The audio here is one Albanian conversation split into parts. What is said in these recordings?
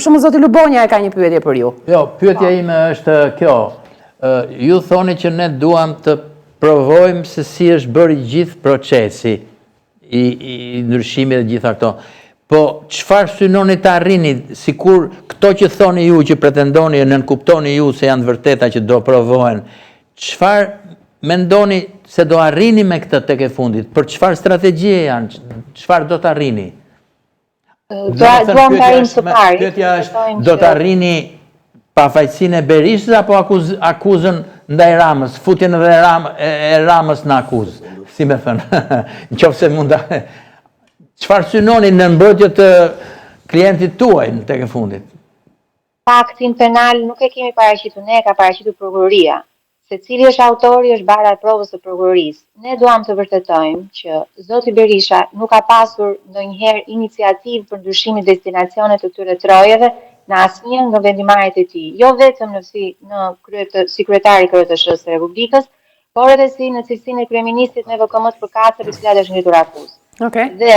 Shumë zoti Lubonja e ka një pyetje për ju. Jo, pyetja ime është kjo. Ju thoni që ne duam të provojmë se si është bërë gjithë procesi i ndryshimit dhe gjitha këto. Po, çfarë synoni të arrini, sikur këto që thoni ju, që pretendoni e nënkuptoni ju se janë të vërteta që do provohen, çfarë mendoni se do arrini me këtë tek e fundit? Për çfarë strategjie janë? Çfarë do të arrini? Duam të arrijmë së pari. Pyetja është, do të arrini pafajësinë e Berishës apo akuzën ndaj Ramës? Futjen edhe e Ramës në akuzë, si me thënë. Nëse mund ta... Çfarë synoni në mbrojtje të klientit tuaj në tek e fundit? Faktin penal nuk e kemi paraqitur ne, ka paraqitur prokuroria. Se cili është autori është bara e provës së prokurorisë. Ne duam të vërtetojmë që zoti Berisha nuk ka pasur ndonjëherë iniciativë për ndryshimin e destinacionet të këtyre trojeve në asnjë nga vendimarrjet e tij. Jo vetëm si kryetari i KRTSH-së së Republikës, por edhe si në cilësinë e kryeministit në VKM-t përkatëse për cilat është ngritur akuzë. Dhe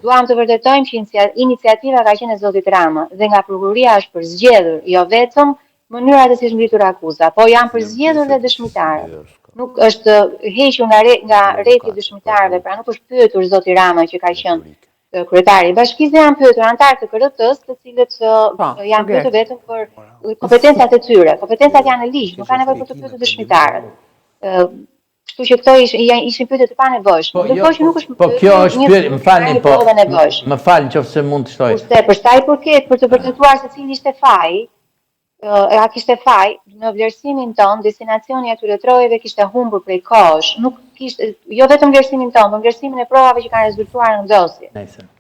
duam të vërtetojmë që iniciativa ka qenë e zotit Rama dhe nga prokuroria është përzgjedhur jo vetëm mënyra se si është ngritur akuza, po janë përzgjedhur dhe dëshmitarët. Nuk është hequr nga rreti i dëshmitarëve, pra nuk është pyetur zoti Rama që ka qenë kryetari i bashkisë, janë pyetur anëtarë të KRT-s, të cilët janë pyetur vetëm për kompetencat e tyre. Kompetencat janë në ligj, nuk ka nevojë për të pyetur dëshmitarët. Kështu që këto ishin pyetje të panevojshme. Ndërkohë që nuk është po kjo është pyetje, më falni nëse mund të shtoj. Për sa i përket për të vërtetuar se cili ishte faji, a kishte faj, në vlerësimin ton, destinacioni atyre trojeve kishte humbur prej kohësh, nuk kishte, jo vetëm vlerësimin ton, por vlerësimin e provave që kanë rezultuar në ndosje.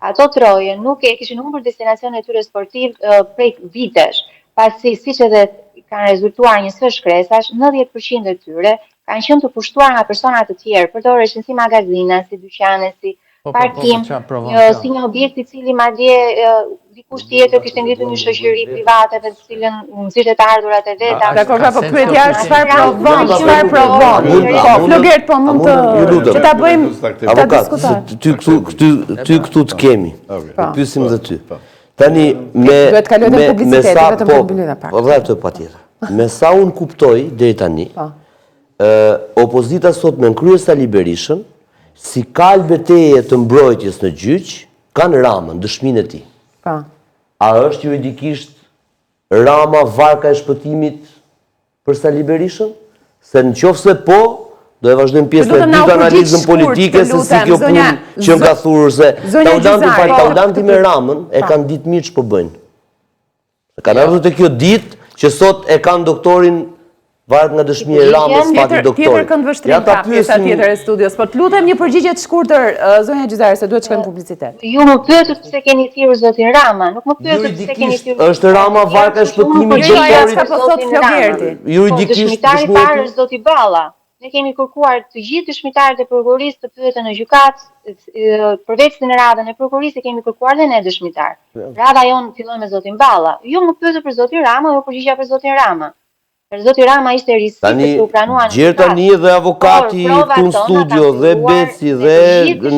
Ato troje nuk e kishin humbur destinacioni atyre sportiv prej vitesh, pasi siç edhe kanë rezultuar njësoj shkresash, 90% e tyre kanë qenë të pushtuar nga persona të tjerë, përdoreshin si magazina, si dyqane, si parkim, si një objekt i cili madje dikush tjetër kishte ngritur një shoqëri private me të cilën nxirrte të ardhurat e veta. Dakor, po pyetja është çfarë provon? Po, Flogert, po mund të ta bëjmë ta diskutojmë. Ty këtu të kemi. Pyesim dhe ty. Tani me sa po vërtet patjetër. Me sa un kuptoj deri tani, opozita sot me kryes Sali Berishën, si kalë beteje të mbrojtjes në gjyq, kanë Ramën, dëshminë e tij. A është juridikisht Rama varka e shpëtimit për Sali Berishën? Se nëse po, do e vazhdojmë pjesën e dytë analizën politike se si kjo punë që nga thurur se Taulanti me Ramën e kanë ditë mirë ç'po bëjnë. Kanë ardhur te kjo ditë që sot e kanë doktorin varet nga dëshmia e Ramës fati doktorit. Tjetër këndvështrim ka pjesa tjetër e studios, po të lutem një përgjigje të shkurtër zonja Gjyzari se duhet të shkojmë publicitet. Ju më pyetët pse keni thirrur zotin Rama, nuk më pyetët pse keni thirrur. Është Rama varka e shpëtimit të doktorit. Ka po thot Flogerti. Juridikisht dëshmitari i parë është zoti Balla. Ne kemi kërkuar të gjithë dëshmitarët e prokurorisë të pyeten në gjykatë, përveç në radhën e prokurorisë kemi kërkuar dhe ne dëshmitar. Radha jon fillon me zotin Balla. Ju më pyetët për zotin Rama, ju përgjigja për zotin Rama. Zoti Rama ishte risitë të pranuar. Gjerë tani dhe avokati këtu në studio dhe Beci dhe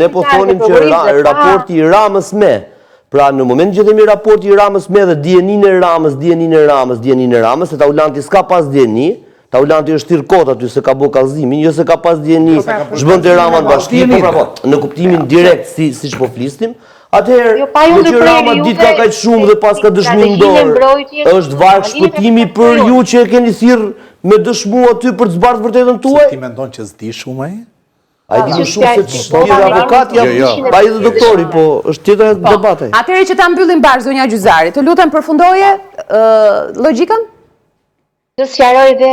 ne po thonim që raporti i Ramës me. Pra në moment që themi raporti i Ramës me dhe dijenin e Ramës, se Taulanti s'ka pas dijeni, Taulanti është tirë kot aty se ka bo kallëzimin, jo se ka pas dijeni, zhbënte Rama në bashkim, në kuptimin direkt siç po flisnim. Atëherë, në që Rama ditë ka kaq shumë dhe pas ka dëshmi në dorë, është varg shpëtimi për ju që e keni thirrë me dëshmu aty për të zbardhur vërtetën tuaj? Ti mendon që s'di shumë ai? Ai di më shumë se ç'është avokati apo ai dhe doktori, po është tjetër debate. Atëherë që ta mbyllim bashkë zonja Gjyzari, të lutem përfundoje logjikën? Të sqaroj dhe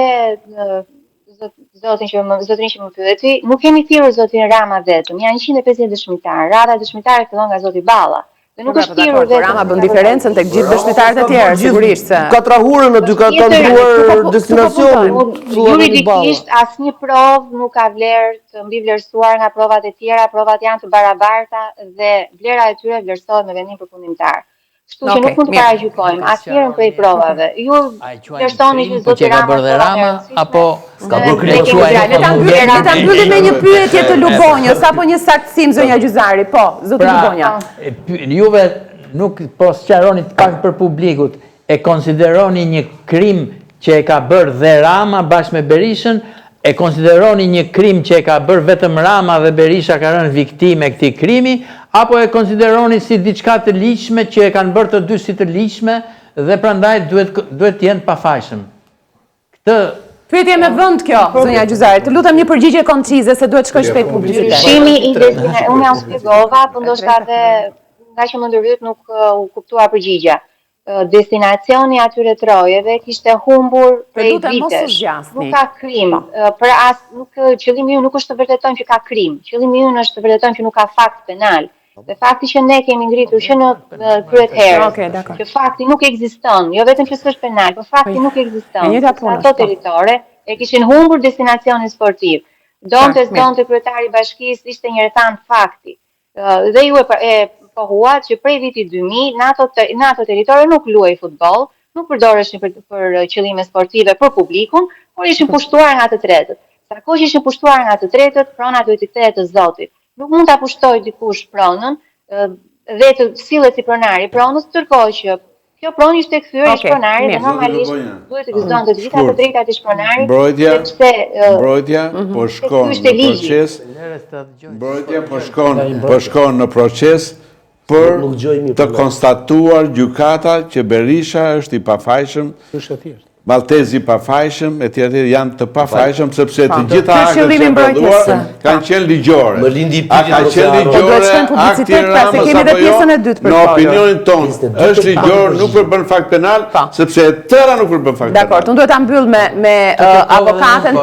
zotin që më pyeti, nuk kemi thirrur zotin Rama vetëm, janë 150 dëshmitarë. Rada dëshmitarë fillon nga zoti Balla. Dhe nuk është thirrur vetëm. Rama bën diferencën tek gjithë dëshmitarët e tjerë, sigurisht se. Ka trahurën aty, ka ndruar destinacionin. Juridikisht asnjë provë nuk ka vlerë të mbi vlerësuar nga provat e tjera, provat janë të barabarta dhe vlera e tyre vlerësohet me vendim përfundimtar. Kështu që nuk mund të paragjykojmë asnjërin prej provave. Ju vlerësoni që zoti Rama apo ka bërë kryesuar. Le ta mbyllim me një pyetje të Lubonjës apo një saktësim zonja Gjyzari. Po, zoti Lubonja. Juve nuk po sqaroni të pak për publikut, e konsideroni një krim që e ka bërë dhe Rama bashkë me Berishën, e konsideroni një krim që e ka bërë vetëm Rama dhe Berisha ka rënë viktime këtij krimi, apo e konsideroni si diçka të ligjshme që e kanë bërë të dy si të ligjshme dhe prandaj duhet të jenë pafajshëm. Këtë pyetje me vend kjo, zonja Gjyzari, të lutem një përgjigje koncize se duhet shkoj shpejt publicitet. Shimi i unë ja shpjegova, po ndoshta edhe nga që më ndërhyet nuk u kuptua përgjigja. Destinacioni atyre trojeve kishte humbur prej vitesh. Nuk ka krim. Qëllimi ju nuk është të vërtetojmë që ka krim. Qëllimi ju është të vërtetojmë që nuk ka fakt penal. Dhe fakti që ne kemi ngritur që në kryet herës, që fakti nuk ekziston, jo vetëm që s'është penal, por fakti nuk ekziston. Ato territore e kishin humbur destinacionin sportiv. Donte kryetari i bashkisë ishte një rrethan fakti. Dhe ju e pohuat që prej vitit 2000 në ato territore nuk luaj futboll, nuk përdoreshin për qëllime sportive për publikun, por ishin pushtuar nga të tretët. Sa kohë që ishin pushtuar nga të tretët, prona duhet i kthehet të Zotit. Nuk mund ta pushtoj dikush pronën dhe të sillet si pronari i pronës, ndërkohë që kjo pronë ishte kthyer ish pronari dhe normalisht duhet të ekzistonte të gjitha të drejtat ish pronarit. Mbrojtja po shkon në proces për të konstatuar gjykata që Berisha është i pafajshëm, Maltezi i pafajshëm, e tjerë janë të pafajshëm, sepse të gjitha aktet që prodhuar kanë qenë ligjore. A ka qenë ligjore, akti Ramës apo jo, në opinionin tonë, është ligjor, nuk përbën fakt penal, sepse tëra nuk përbën fakt penal. Dakor, unë duhet ta mbyll me avokaten,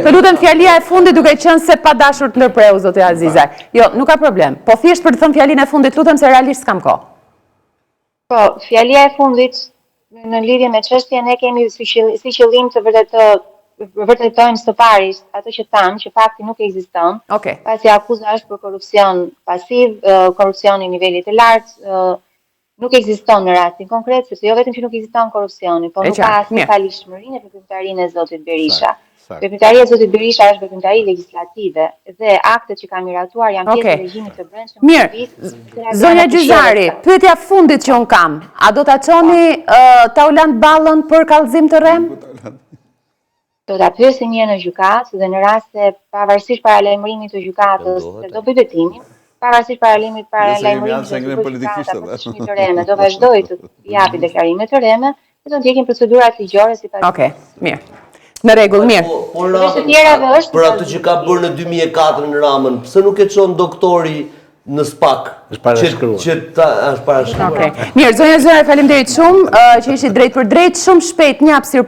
të lutem fjalia e fundit duke qenë se pa dashur të ndërpreu, zotë Azizaj. Jo, nuk ka problem, po thjesht për të thënë fjalinë e fundit, lutem se realisht s'kam kohë. Po, fjalia e fundit në lidhje me çështjen ne kemi si qëllim të vërtetojmë së pari ato që thamë, që fakti nuk ekziston. Pasi akuza është për korrupsion pasiv, korrupsion i nivelit të lartë, nuk ekziston në rastin konkret, sepse jo vetëm që nuk ekziston korrupsioni, por nuk ka as palishmërinë e veprimtarinë e zotit Berisha. Veprimtaria e zotit Berisha është veprimtari legislative dhe aktet që ka miratuar janë pjesë e regjimit të brendshëm. Mirë, zonja Gjyzari, pyetja fundit që unë kam, a do ta çoni Taulant Ballën për kallëzim të rrem? Do ta pyesim një në gjykatë dhe në rast se pavarësisht paralajmërimit të gjykatës se do bëj vetimin, pavarësisht paralajmërimit të gjykatës të rreme, do vazhdoj të japi deklarime të rreme, dhe do ndjekim procedurat ligjore sipas. Okej, mirë. Në rregull, mirë. Për atë që ka bërë në 2004 në Ramën, pse nuk e çon doktori në SPAK? Është parashkruar. Mirë, zonja Gjyzari, faleminderit shumë që ishit drejt për drejt, shumë shpejt një hapësirë